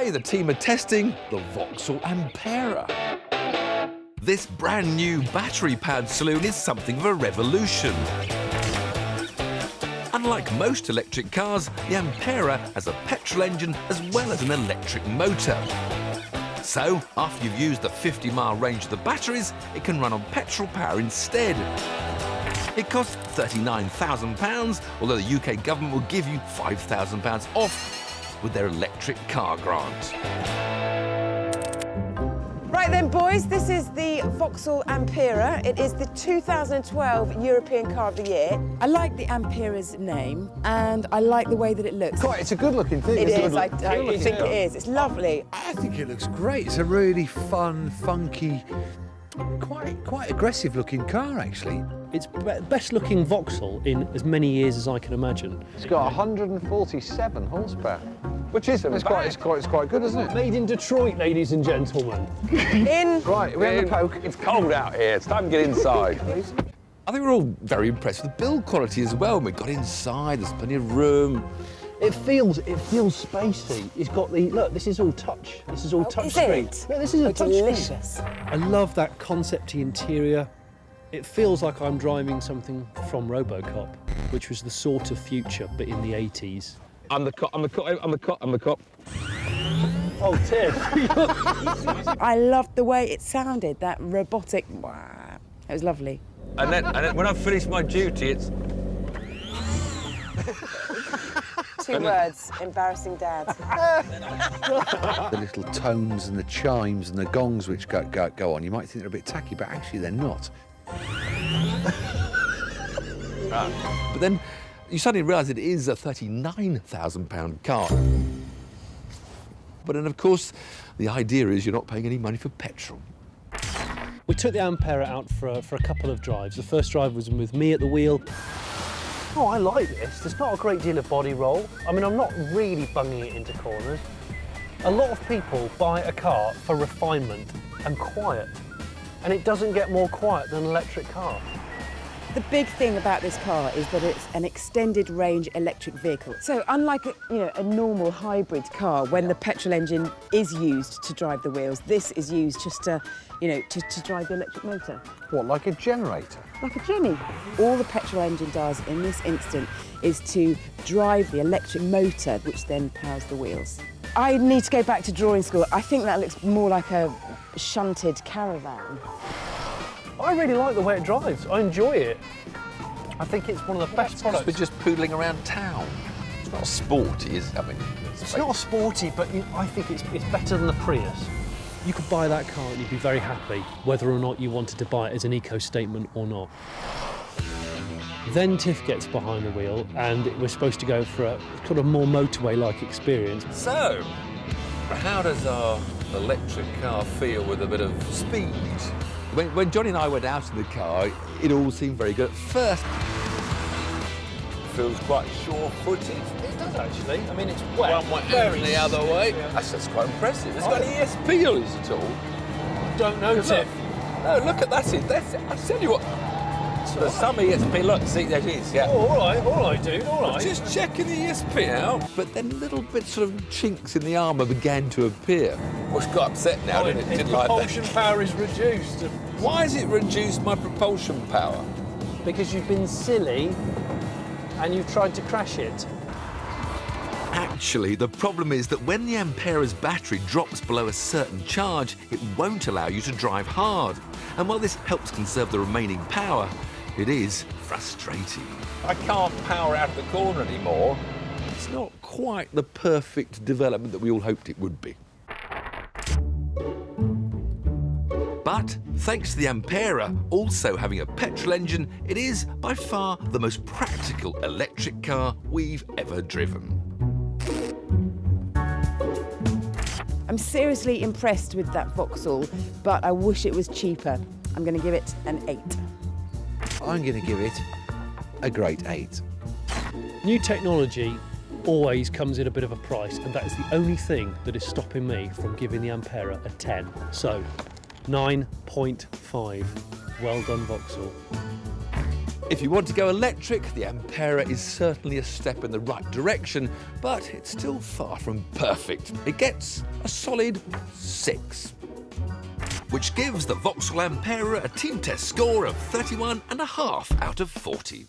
today the team are testing the Vauxhall Ampera. This brand new battery-powered saloon is something of a revolution. Unlike most electric cars, the Ampera has a petrol engine as well as an electric motor. So, after you've used the 50-mile range of the batteries, it can run on petrol power instead. It costs £39,000, although the UK government will give you £5,000 off with their electric car grant. Right then, boys, this is the Vauxhall Ampera. It is the 2012 European Car of the Year. I like the Ampera's name, and I like the way that it looks. It's a good-looking thing. It is, I think it is. It's lovely. I think it looks great. It's a really fun, funky, quite aggressive-looking car, actually. It's best-looking Vauxhall in as many years as I can imagine. It's got 147 horsepower, which is quite good, isn't it? Made in Detroit, ladies and gentlemen. Right, we're in the poke. It's cold out here. It's time to get inside. I think we're all very impressed with the build quality as well. We got inside, there's plenty of room. It feels spacey. It's got the look. This is all touch. This is all touch screen. Yeah, this is a touch delicious. screen. I love that concepty interior. It feels like I'm driving something from RoboCop, which was the sort of future, but in the 80s. I'm the cop. Oh, Tim. I loved the way it sounded, that robotic. Wow. It was lovely. And then when I finish my duty, it's... Two words, embarrassing dad. The little tones and the chimes and the gongs which go on, you might think they're a bit tacky, but actually they're not. But then you suddenly realise it is a £39,000 car. But then, of course, the idea is you're not paying any money for petrol. We took the Ampera out for a couple of drives. The first drive was with me at the wheel. Oh, I like this. There's not a great deal of body roll. I mean, I'm not really bunging it into corners. A lot of people buy a car for refinement and quiet, and it doesn't get more quiet than an electric car. The big thing about this car is that it's an extended range electric vehicle. So unlike a normal hybrid car, when the petrol engine is used to drive the wheels, this is used just to drive the electric motor. What, like a generator? Like a Jenny. All the petrol engine does in this instant is to drive the electric motor, which then powers the wheels. I need to go back to drawing school. I think that looks more like a shunted caravan. I really like the way it drives. I enjoy it. I think it's one of the best products. We're just poodling around town. It's not sporty, is it? I mean, It's not sporty, but I think it's better than the Prius. You could buy that car and you'd be very happy, whether or not you wanted to buy it as an eco-statement or not. Then Tiff gets behind the wheel and we're supposed to go for a kind of more motorway-like experience. so, how does our electric car feel with a bit of speed? When Johnny and I went out in the car, it all seemed very good at first. Feels quite sure-footed. It does actually. I mean, it's wet. One way and the other way. That's quite impressive. It's got any ESP on it at all. Don't know, Tiff. No, look at that. I tell you what. There's some ESP. Look, see, there it is. Yeah. Oh, all right, dude. All right. Just checking the ESP out. But then little bits of chinks in the armour began to appear. Which got upset now, didn't it? Didn't like that. Propulsion power is reduced. Why has it reduced my propulsion power? Because you've been silly and you've tried to crash it. Actually, the problem is that when the Ampera's battery drops below a certain charge, it won't allow you to drive hard. And while this helps conserve the remaining power, it is frustrating. I can't power out of the corner anymore. It's not quite the perfect development that we all hoped it would be. But thanks to the Ampera also having a petrol engine, it is by far the most practical electric car we've ever driven. I'm seriously impressed with that Vauxhall, but I wish it was cheaper. I'm going to give it an 8. I'm going to give it a great 8. New technology always comes at a bit of a price, and that is the only thing that is stopping me from giving the Ampera a 10. So, 9.5. Well done, Vauxhall. If you want to go electric, the Ampera is certainly a step in the right direction, but it's still far from perfect. It gets a solid 6, which gives the Vauxhall Ampera a team test score of 31.5 out of 40.